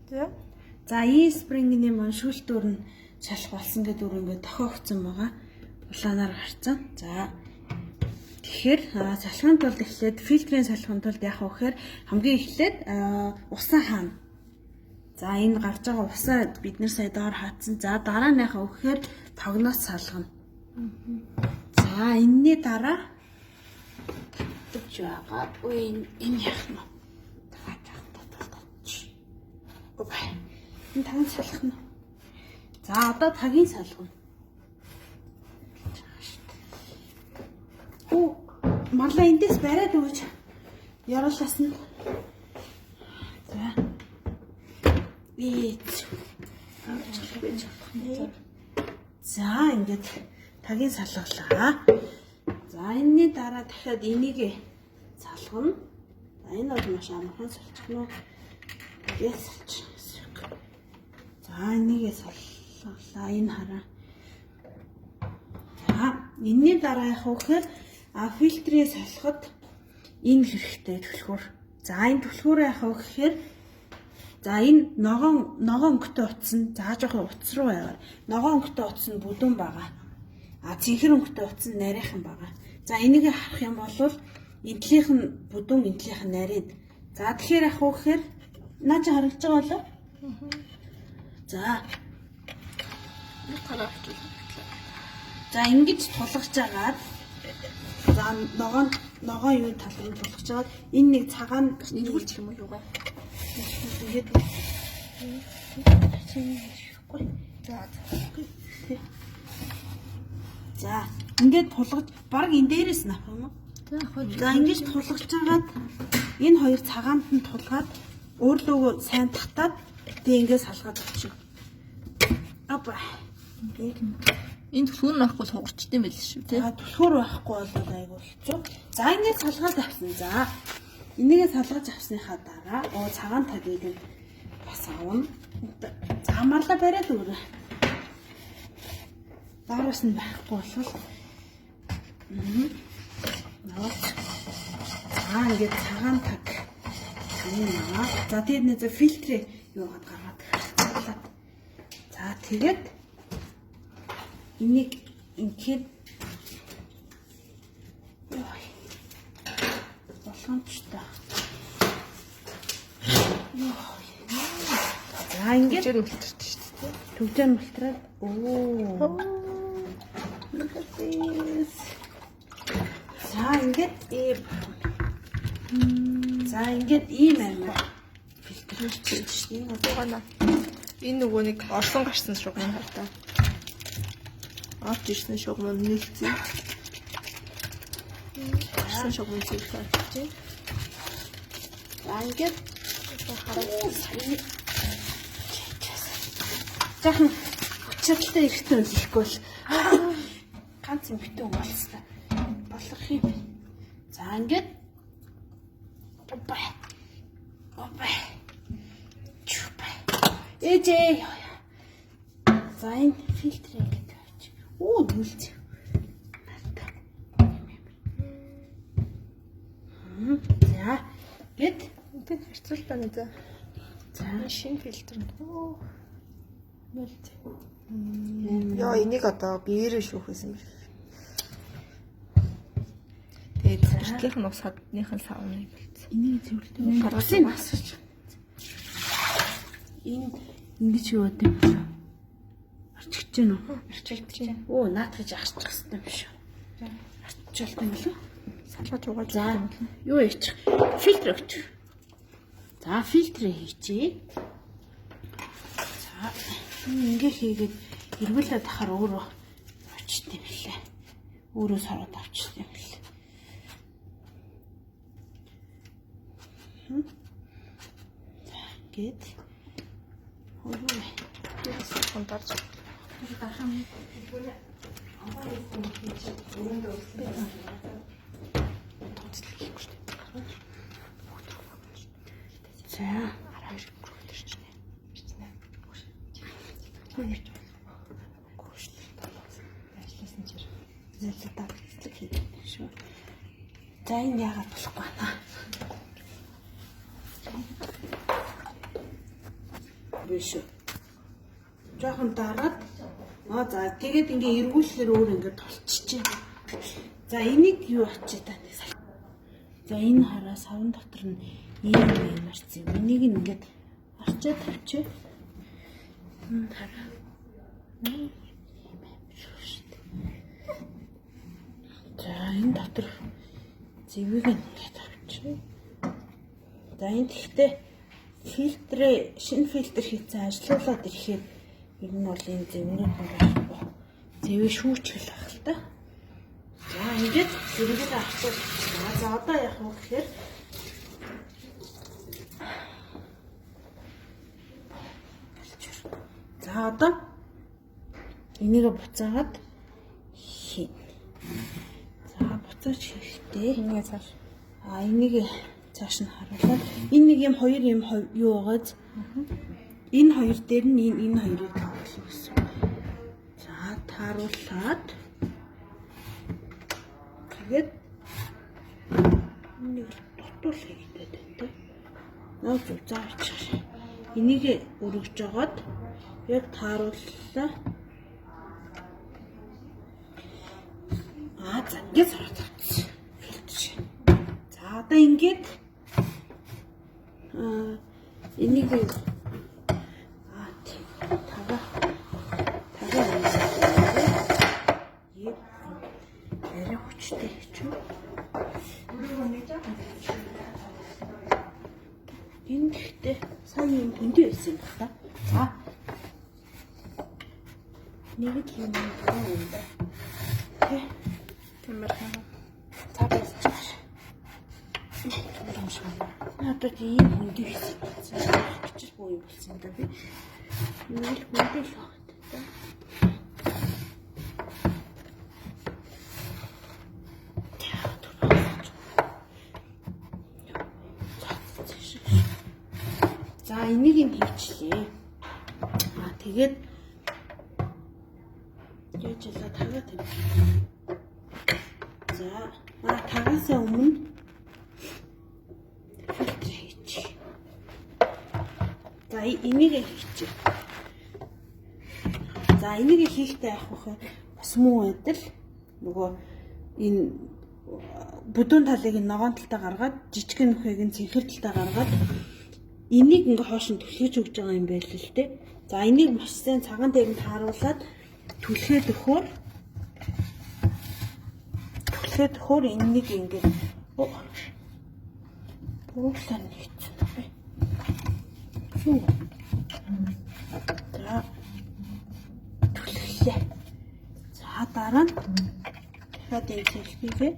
За E spring-ийн маань шүүлтүүр нь шалах болсон гэдэг дүр ингээд тохиогдсон байгаа. Улаанаар гарцсан. За тэгэхээр салхины тулд эхлээд фильтрийн салхины тулд яах вэ гэхээр хамгийн эхлээд усаа хаана. За энэ гарч байгаа усаа бид нэр сая доор хаацсан. За дараа нь яах вэ гэхээр тогноос салгана. За энэний дараа төвч байгаа. Үе энэ яах нь. Энэ тагийн салах нь. За одоо тагийн салгана. Мала эндээс бариад өгч яруулаас нь. За. За ингээд тагийн салгалаа. За энэний дараа дахиад энийг салгана. За энэ бол маш амархан салчих нь. Ингээд салчих. За энийг саллаа энэ хараа. За энэний дараа яах вэ гэхээр фильтрээ салхад энэ хэрэгтэй түлхүүр. За энэ түлхүүр яах вэ гэхээр за энэ ногоон өнгөтэй утас нь за жоохон утас руу яваа. Ногоон өнгөтэй утас нь бүдүүн байгаа. Цэнхэр өнгөтэй утас нь нарийнхан байгаа. За энийг харах юм бол энтлийнх нь бүдүүн энтлийнх нь нарийн. За тэгэхээр яах вэ гэхээр наа чи харагдаж байгаа болоо? За за ингэж тулгаж агаад за ногоон юу талын тулгаж агаад энэ нэг цагаан нэгүүлчих юм уу юугаа ингээд за ингээд тулгаж баг энэ дээрээс нь авах юм уу? За ингэж тулгаж агаад энэ хоёр цагаанд нь тулгаад өөрлөгөө сайн татаад тэг ингээд салгаад авчих. Апа. Энэ түлхүүр байхгүй сугарчдсан байл шүү тий. За түлхүүр байхгүй бол айгүй хэцүү. За ингээд салгаад авсан. За энийгээ салгаж авсныхаа дараа цагаан тагийг нь бас авна. За марлаа бариад өгнө. Даараас нь байхгүй болвол за ингээд цагаан таг тагнаа. За тэгээд нэг фильтрээ юугаад гаргаад харцуулаад. За тэгээд энийг ингээд болгоомжтой. За ингээд мөлтөрт шүү дээ. төвчээр мөлтраад look at this. За ингээд за ингээд ийм амар фильтрж хийж шүү дээ. Энэ нөгөө нэг орсон гарсан шугам хартаа. Авч ирсэн шугам нэлцээ. Орсон шугам зээлтэй авчих. За ингээд хараа. Захан хүчтэй ихтэй үлэхгүй бол ганц юм битүү болсон. Болох юм. За ингээд опа. Ээжээ. За энэ фильтр ингээд авч. Нүлц. За гэд энэ харьцуултаа нэ за. За шинэ фильтр нь. нүлц. Яа энийг одоо биеэрээ шүүхсэн юм. Тэгээд зэрэглийнх нь ус хадныхын савны болцсон. Энийг зөвлөлтөө гаргасан асууж. Энэ ингэж юу гэдэг юм бэ? Арчиж гэнэ үү? Арчилж байна. Наатгаж ахчих хэвээр юм биш үү? Арчилт юм лөө. Салгаж угааж за юу хийчих? Фильтр өгч. За фильтрээ хийчихье. За ингээ хийгээд эргүүлээд ахаар өөрөө очт юм лээ. Өөрөө сороод авчт юм лээ. За гээд өөрөө хонтарч дахин бүгд аваад хийж өрөөндөө өсгөх. За арай гүрдэж чинь. Бичнэ. Ажлаасан чир. Зэлээ тавцлаг хийх шүү. За энэ яагаад болохгүй байна? биш үү. Жохон дараад за тэгээд ингээ эргүүлэхээр өөр ингээ толччихжээ. За энийг юу ачиж та. За энэ хараа савн дотор нь ийм юм арцсан. Энийг ингээд арчаад тавьчих. Хараа. За энэ дотор зэвийг ингээд авчих. За энэ тэгтээ фильтрээ шинэ фильтр хийцэн ажиллуулад ирэхээр ер нь бол энэ зэвнүүд нь байхгүй. Зэвээ шүүчихэл байх л та. За ингээд зэрэгэд авчих. За одоо яах вэ гэхээр за одоо энийг буцаагаад хийн. За буцааж хийхдээ энийг цааш энийг цааш нь харуулаад энэ нэг юм хоёр юм юу байгааз энэ хоёр дээр нь энэ хоёрыг тааруулах гэсэн. За тааруулаад тэгээд нэг дотуул хийгээд байна. Нөө заачих. Энийг өргөж жагаад яг таарууллаа. За ингэж харагдчих. За одоо ингэж энийг тага ярэ хүчтэй хийчих. Энэ гэхдээ сайн юм хүндээ байсан юм байна. За нэг л юм байна. Тэмэр хаа. За бэлчих. Надад ийм хүндээ байсан. Чичил боо юм болсон юм да би. Нэг л хүндээ л байна. За энийг юм хийчлээ. Тэгээд яаж яла тагаа тавь. За тагаасаа өмнө фильтр хийчих. За энийг хийчих. За энийг хийхдээ авах вэ? Бас муу байдал нөгөө энэ бүдүүн талыг ногоон талтаа гаргаад жижигхэн нөхөйг нь цэнхэр талтаа гаргаад энийг ингээ хоош нь түлхэж өгч байгаа юм байл л дээ. За энийг маш сайн цагаан дээр нь тааруулаад түлхээд өгөхөөр энийг ингээ уурлаа нэгцэн бай. Юу? За түлхлээ. За дараа нь дахиад энэ цэлхийгээ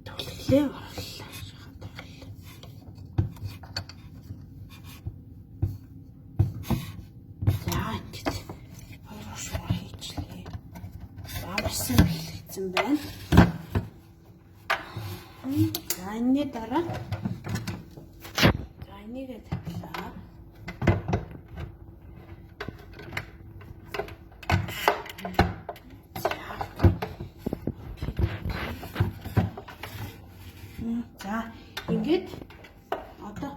түлхлээ. Байна. За энэ дараа за энийг тавьлаа. За ингээд одоо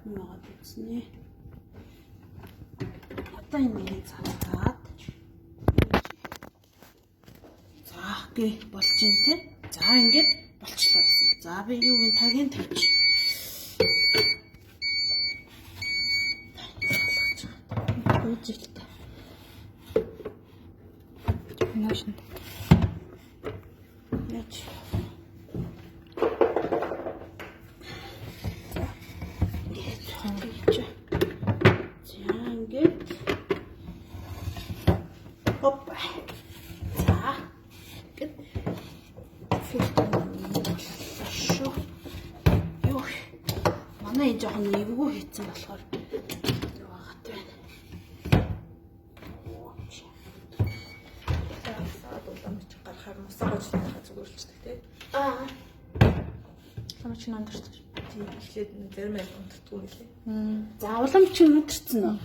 яагаад үзнэ? Одоо энийг цацгаад болж юм те. За ингээд болчлоо гэсэн. За би юугийн тагийн тавьчих. Үжилтэй. Наашин. Яч. За ингээд. Опа. Манай энэ жоохон эвгүй хийцэн болохоор юу багт байна. Саад уламж гарахаар мусагч тахаа зүгөрлждэг тий. Уламж нь өндөрч. Тийм эхлээд зарим нь өндөртгөө мөлий. За уламж нь өндөрцөн үү?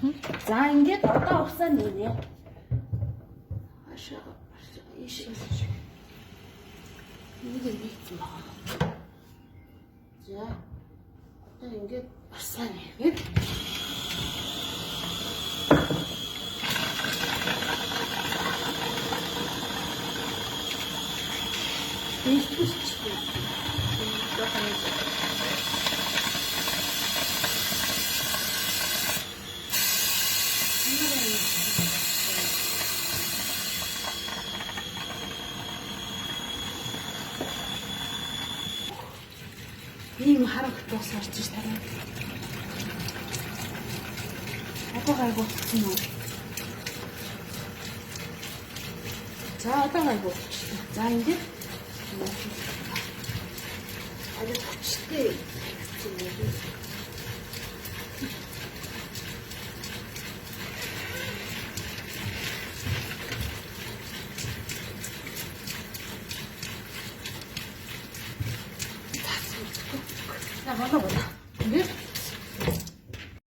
За ингээд одоо усаа нэрээ. Ашаа ийшээ. Нэг хийцэн байна. За ингээд Басаа нэвэд. Ийм харагт бас орж ш тарай. Одоо гайгүй болсон уу? За одоо гайгүй болчихлоо. За ингээд ажил хүчтэй. На болоо болоо.